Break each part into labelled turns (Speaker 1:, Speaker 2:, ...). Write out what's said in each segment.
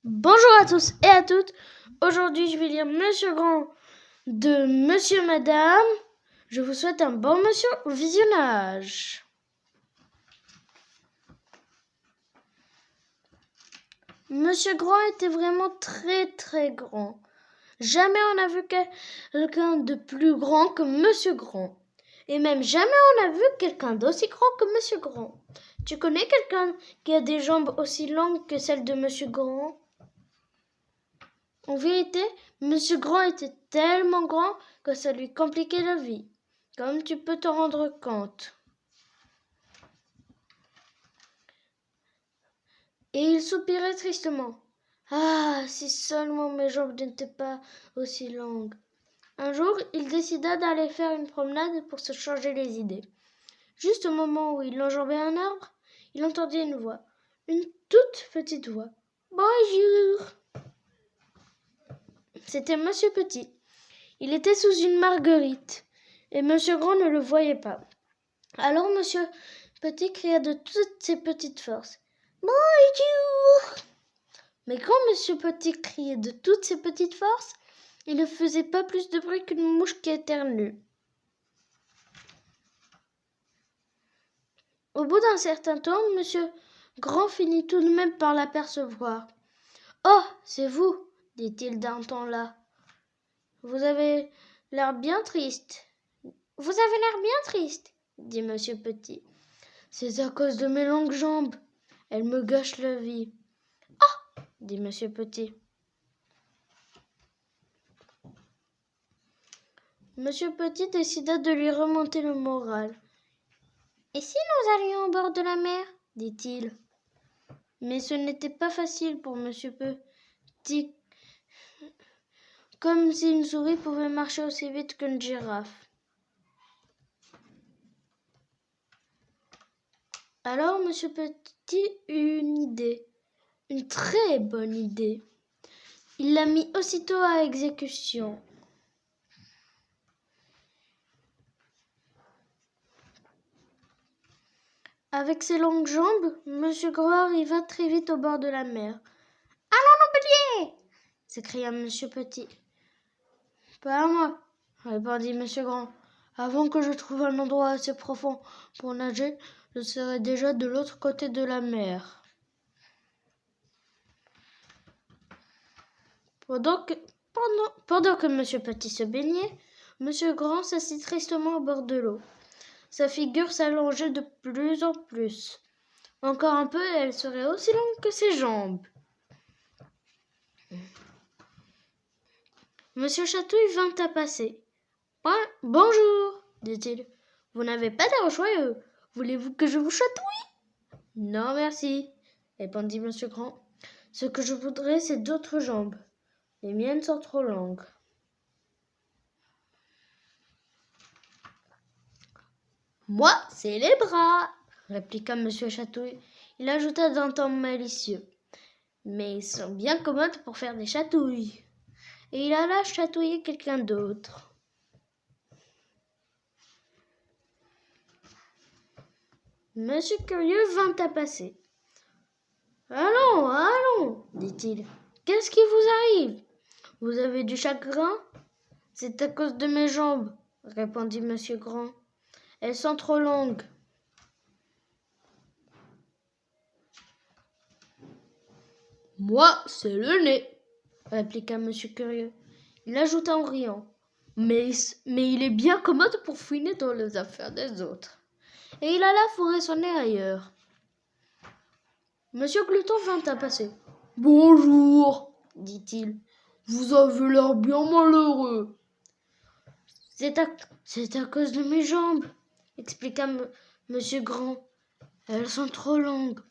Speaker 1: Bonjour à tous et à toutes. Aujourd'hui, je vais lire Monsieur Grand de Monsieur Madame. Je vous souhaite un bon visionnage. Monsieur Grand était vraiment très grand. Jamais on n'a vu quelqu'un de plus grand que Monsieur Grand. Et même jamais on a vu quelqu'un d'aussi grand que Monsieur Grand. Tu connais quelqu'un qui a des jambes aussi longues que celles de Monsieur Grand ? En vérité, Monsieur Grand était tellement grand que ça lui compliquait la vie, comme tu peux te rendre compte. Et il soupirait tristement. Ah, si seulement mes jambes n'étaient pas aussi longues. Un jour, il décida d'aller faire une promenade pour se changer les idées. Juste au moment où il enjambait un arbre, il entendit une voix, une toute petite voix. Bonjour! C'était Monsieur Petit. Il était sous une marguerite, et Monsieur Grand ne le voyait pas. Alors Monsieur Petit cria de toutes ses petites forces. Bonjour! Mais quand Monsieur Petit criait de toutes ses petites forces, il ne faisait pas plus de bruit qu'une mouche qui éternue. Au bout d'un certain temps, Monsieur Grand finit tout de même par l'apercevoir. « Oh, c'est vous, dit-il d'un ton las. Vous avez l'air bien triste. Vous avez l'air bien triste, dit Monsieur Petit. C'est à cause de mes longues jambes. Elles me gâchent la vie. Oh, dit Monsieur Petit. Monsieur Petit décida de lui remonter le moral. Et si nous allions au bord de la mer, dit-il. Mais ce n'était pas facile pour Monsieur Petit, comme si une souris pouvait marcher aussi vite qu'une girafe. Alors Monsieur Petit eut une idée, une très bonne idée. Il la mit aussitôt à exécution. Avec ses longues jambes, Monsieur Grand arriva très vite au bord de la mer. « Allons, nos béliers !» s'écria Monsieur Petit. « Pas à moi, » répondit Monsieur Grand. « Avant que je trouve un endroit assez profond pour nager, je serai déjà de l'autre côté de la mer. » Pendant que Monsieur Petit se baignait, Monsieur Grand s'assit tristement au bord de l'eau. Sa figure s'allongeait de plus en plus. Encore un peu et elle serait aussi longue que ses jambes. Monsieur Chatouille vint à passer. « Bonjour, dit-il. Vous n'avez pas d'air joyeux. Voulez-vous que je vous chatouille ? » Non, merci, répondit Monsieur Grand. Ce que je voudrais, c'est d'autres jambes. Les miennes sont trop longues. Moi, c'est les bras, répliqua Monsieur Chatouille. Il ajouta d'un ton malicieux. Mais ils sont bien commodes pour faire des chatouilles. Et il alla chatouiller quelqu'un d'autre. Monsieur Curieux vint à passer. Allons, allons, dit-il. Qu'est-ce qui vous arrive ? Vous avez du chagrin ? C'est à cause de mes jambes, répondit Monsieur Grand. Elles sont trop longues. Moi, c'est le nez, répliqua Monsieur Curieux. Il ajouta en riant. Mais il est bien commode pour fouiner dans les affaires des autres. Et il alla fourrer son nez ailleurs. Monsieur Glouton vint à passer. Bonjour, dit-il. Vous avez l'air bien malheureux. C'est à cause de mes jambes, expliqua Monsieur Grand. Elles sont trop longues.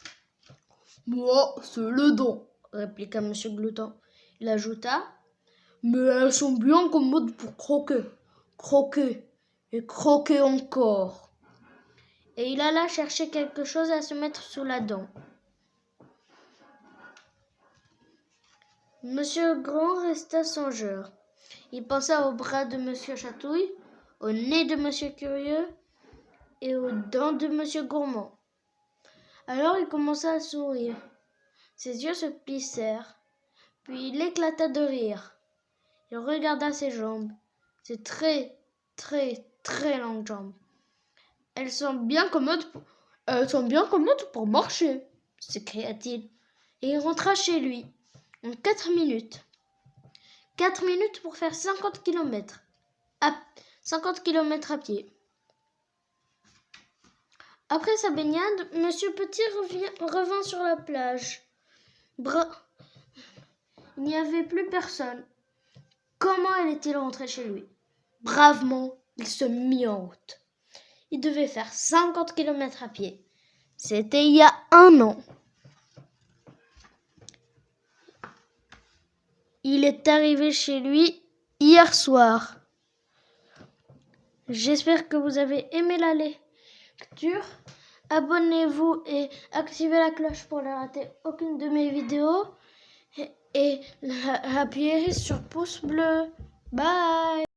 Speaker 1: Moi, c'est les dents, répliqua Monsieur Glouton. Il ajouta. Mais elles sont bien commodes pour croquer, croquer et croquer encore. Et il alla chercher quelque chose à se mettre sous la dent. Monsieur Grand resta songeur. Il pensa aux bras de Monsieur Chatouille, au nez de Monsieur Curieux et aux dents de Monsieur Gourmand. Alors il commença à sourire. Ses yeux se plissèrent Puis il éclata de rire. Il regarda ses jambes. Ses très, très, très longues jambes. Elles sont bien commodes pour marcher, s'écria-t-il. Et il rentra chez lui en 4 minutes. 4 minutes pour faire 50 kilomètres. 50 kilomètres à pied. Après sa baignade, Monsieur Petit revint sur la plage. Il n'y avait plus personne. Comment allait-il rentrer chez lui? Bravement, il se mit en route. Il devait faire 50 kilomètres à pied. C'était il y a 1 an. Il est arrivé chez lui hier soir. J'espère que vous avez aimé la lecture. Abonnez-vous et activez la cloche pour ne rater aucune de mes vidéos. Et appuyez sur pouce bleu. Bye!